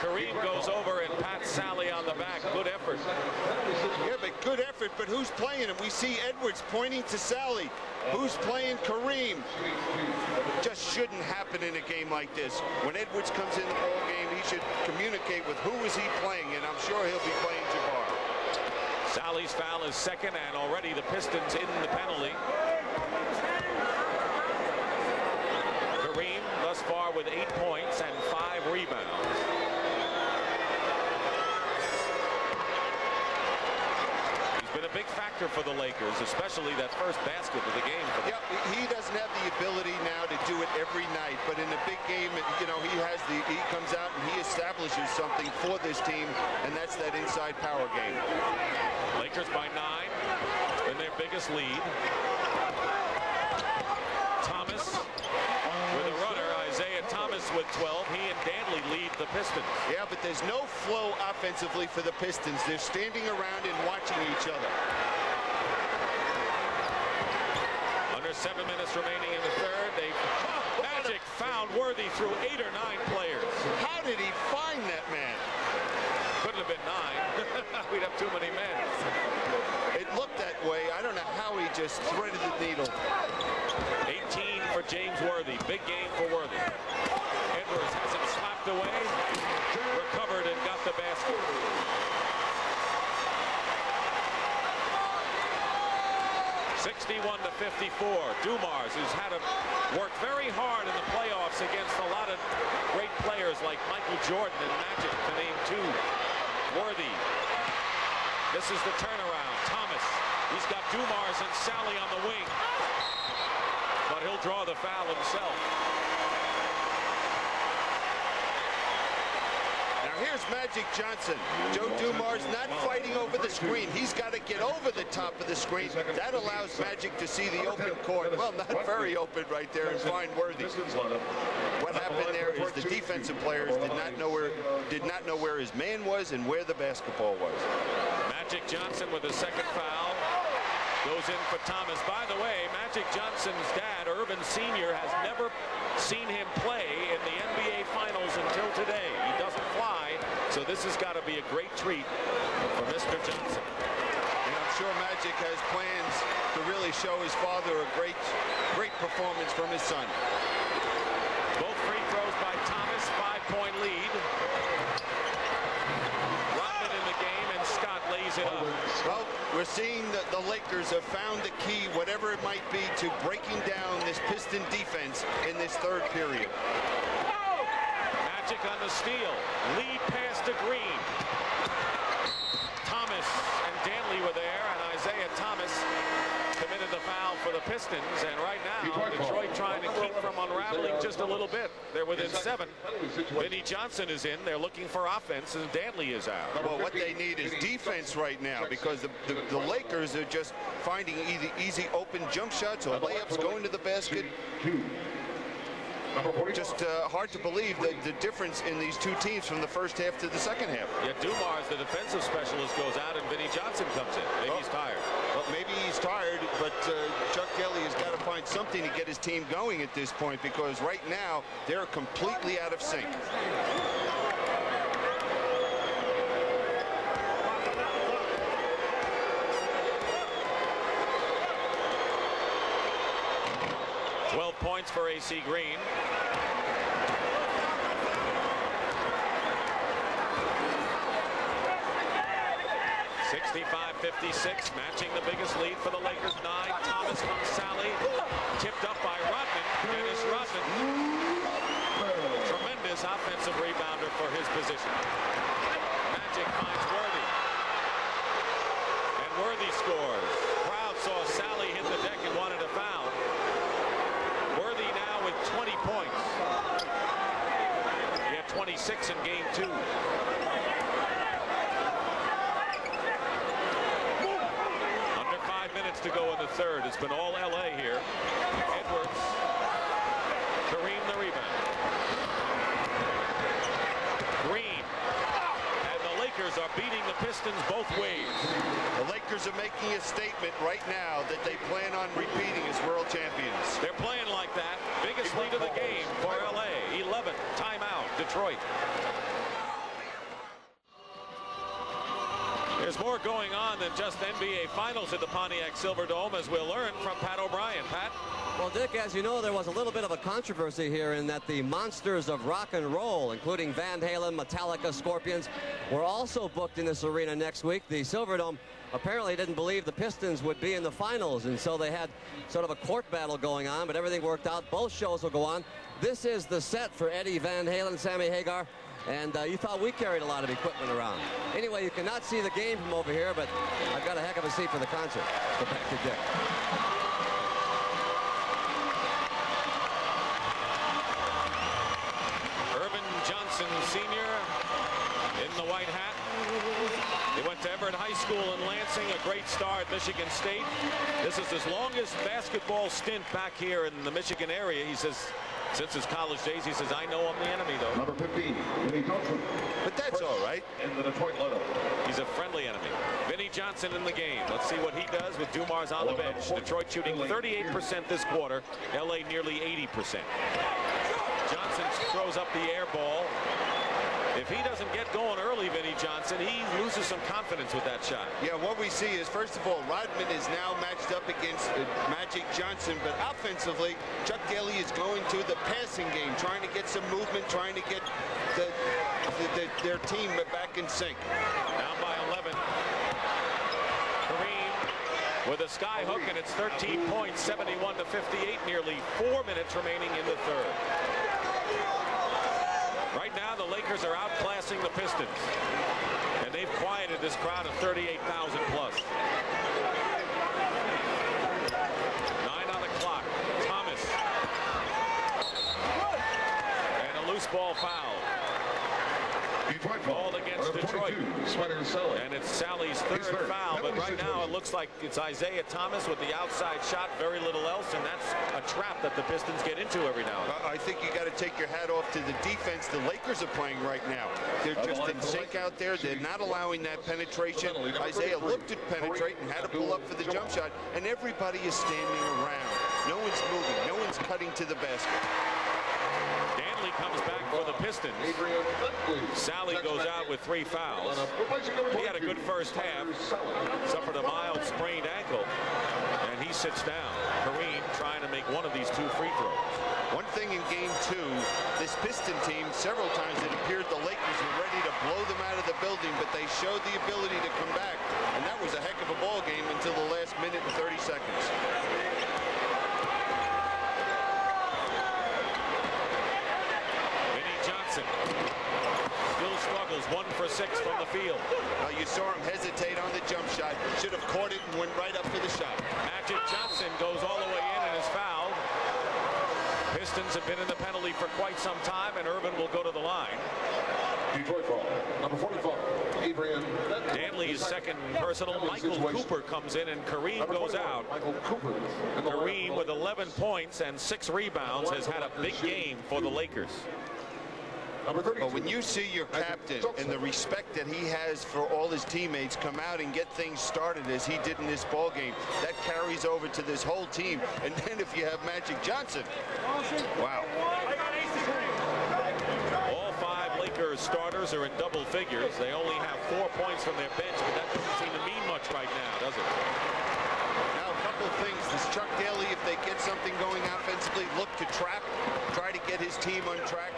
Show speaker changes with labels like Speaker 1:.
Speaker 1: Kareem goes over and pats Sally on the back. Good effort.
Speaker 2: Yeah, but good effort, but who's playing him? We see Edwards pointing to Sally. Who's playing Kareem? Just shouldn't happen in a game like this. When Edwards comes in the ball game, he should communicate with who is he playing, and I'm sure he'll be playing Jabbar.
Speaker 1: Sally's foul is second, and already the Pistons in the penalty. Kareem thus far with 8 points and 5 rebounds. He's been a big factor for the Lakers, especially that first basket of the game.
Speaker 2: Yeah, he doesn't have the ability now to do it every night, but in a big game, you know, he comes out and he establishes something for this team, and that's that inside power game.
Speaker 1: Lakers by 9 in their biggest lead. Thomas with a runner. Isiah Thomas with 12. He and Daly lead the Pistons.
Speaker 2: Yeah, but there's no flow offensively for the Pistons. They're standing around and watching each other.
Speaker 1: Under 7 minutes remaining in the third. Magic found Worthy through 8 or 9 players.
Speaker 2: How did he find that man?
Speaker 1: Couldn't have been 9. We'd have too many men.
Speaker 2: It looked that way. I don't know how he just threaded the needle.
Speaker 1: 18 for James Worthy. Big game for Worthy. Edwards has him slapped away. Recovered and got the basket. (61-54). Dumars, who's had to work very hard in the playoffs against a lot of great players like Michael Jordan and Magic, to name 2. Worthy. This is the turnaround. Thomas. He's got Dumars and Sally on the wing. But he'll draw the foul himself.
Speaker 2: Now here's Magic Johnson. Joe Dumars not fighting over the screen. He's got to get over the top of the screen. That allows Magic to see the open court. Well, not very open right there, and find Worthy. What happened there is the defensive players did not know where his man was and where the basketball was.
Speaker 1: Magic Johnson with a second foul. Goes in for Thomas. By the way, Magic Johnson's dad, Irvin Sr., has never seen him play in the NBA Finals until today. He doesn't fly, so this has got to be a great treat for Mr. Johnson.
Speaker 2: And I'm sure Magic has plans to really show his father a great performance from his son.
Speaker 1: Both free throws by Thomas, 5-point lead. Rodman in the game, and Scott lays it up.
Speaker 2: Well, we're seeing that the Lakers have found the key, whatever it might be, to breaking down this Piston defense in this third period.
Speaker 1: Magic on the steal. Lead pass to Green. Thomas and Daly were there, and Isiah Thomas committed the foul for the Pistons. And right now, Detroit trying to keep from unraveling just a little bit. They're within 7. Vinnie Johnson is in. They're looking for offense, and Daly is out.
Speaker 2: Well, what they need is defense right now, because the Lakers are just finding either easy open jump shots or layups going to the basket. Just hard to believe the difference in these two teams from the first half to the second half.
Speaker 1: Yeah, Dumars, the defensive specialist, goes out, and Vinnie Johnson comes in. Maybe he's tired.
Speaker 2: Well, maybe he's tired, but Chuck Daly has got to find something to get his team going at this point, because right now they're completely out of sync.
Speaker 1: Points for AC Green. 65-56, matching the biggest lead for the Lakers. 9. Thomas from Sally, tipped up by Rodman. Dennis Rodman, tremendous offensive rebounder for his position. Magic finds Worthy, and Worthy scores. Crowd saw Sally hit the deck and wanted a foul. Worthy now with 20 points. He had 26 in game 2. Under 5 minutes to go in the third. It's been all LA here. Edwards. Kareem the rebound. Green. And the Lakers are beating the Pistons both ways.
Speaker 2: The Lakers are making a statement right now that they plan on repeating as world champions.
Speaker 1: They're playing like that. Biggest lead of the game for LA. 11. Timeout. Detroit. There's more going on than just NBA Finals at the Pontiac Silverdome, as we'll learn from Pat O'Brien. Pat?
Speaker 3: Well, Dick, as you know, there was a little bit of a controversy here in that the monsters of rock and roll, including Van Halen, Metallica, Scorpions, were also booked in this arena next week. The Silverdome apparently didn't believe the Pistons would be in the finals, and so they had sort of a court battle going on, but everything worked out. Both shows will go on. This is the set for Eddie Van Halen, Sammy Hagar, and you thought we carried a lot of equipment around. Anyway, you cannot see the game from over here, but I've got a heck of a seat for the concert. Go back to Dick.
Speaker 1: Senior in the white hat. He went to Everett High School in Lansing, a great star at Michigan State. This is his longest basketball stint back here in the Michigan area. He says, since his college days, he says, I know I'm the enemy, though.
Speaker 4: Number 15, Vinnie Johnson.
Speaker 2: But that's all right.
Speaker 4: In the Detroit Lotto.
Speaker 1: He's a friendly enemy. Vinnie Johnson in the game. Let's see what he does with Dumars on the bench. Detroit shooting 38% this quarter. LA nearly 80%. Johnson throws up the air ball. If he doesn't get going early, Vinnie Johnson, he loses some confidence with that shot.
Speaker 2: Yeah, what we see is, first of all, Rodman is now matched up against Magic Johnson, but offensively, Chuck Daly is going to the passing game, trying to get some movement, trying to get their team back in sync.
Speaker 1: Down by 11. Kareem with a sky hook, and it's 13 points, 71 to 58, nearly 4 minutes remaining in the third. Right now, the Lakers are outclassing the Pistons, and they've quieted this crowd of 38,000 plus. 9 on the clock. Thomas. And a loose ball foul. Ball against Detroit. And it's Sally's third foul, but right now it looks like it's Isiah Thomas with the outside shot, very little else, and that's a trap that the Pistons get into every now and then.
Speaker 2: I think you got to take your hat off to the defense the Lakers are playing right now. They're just in sync out there. They're not allowing that penetration. Isaiah looked to penetrate and had to pull up for the jump shot, and everybody is standing around. No one's moving. No one's cutting to the basket.
Speaker 1: Comes back for the Pistons. Sally goes out with 3 fouls. He had a good first half, suffered a mild sprained ankle, and he sits down. Kareem trying to make one of these 2 free throws.
Speaker 2: One thing in game 2, this Piston team, several times it appeared the Lakers were ready to blow them out of the building, but they showed the ability to come back, and that was a heck of a ball game until the last minute and 30 seconds.
Speaker 1: Still struggles, 1 for 6 from the field.
Speaker 2: You saw him hesitate on the jump shot. Should have caught it and went right up for the shot.
Speaker 1: Magic Johnson goes all the way in and is fouled. Pistons have been in the penalty for quite some time, and Irvin will go to the line.
Speaker 4: Detroit foul. Number 45, Adrian.
Speaker 1: Danley's second personal. Michael Cooper comes in, and Kareem goes out. Kareem with 11 points and 6 rebounds has had a big game for the Lakers.
Speaker 2: But when you see your captain and the respect that he has for all his teammates come out and get things started as he did in this ball game, that carries over to this whole team. And then if you have Magic Johnson, wow.
Speaker 1: All 5 Lakers starters are in double figures. They only have 4 points from their bench, but that doesn't seem to mean much right now, does it?
Speaker 2: Now, a couple of things. This Chuck Daly, if they get something going offensively, look to trap, try to get his team on track.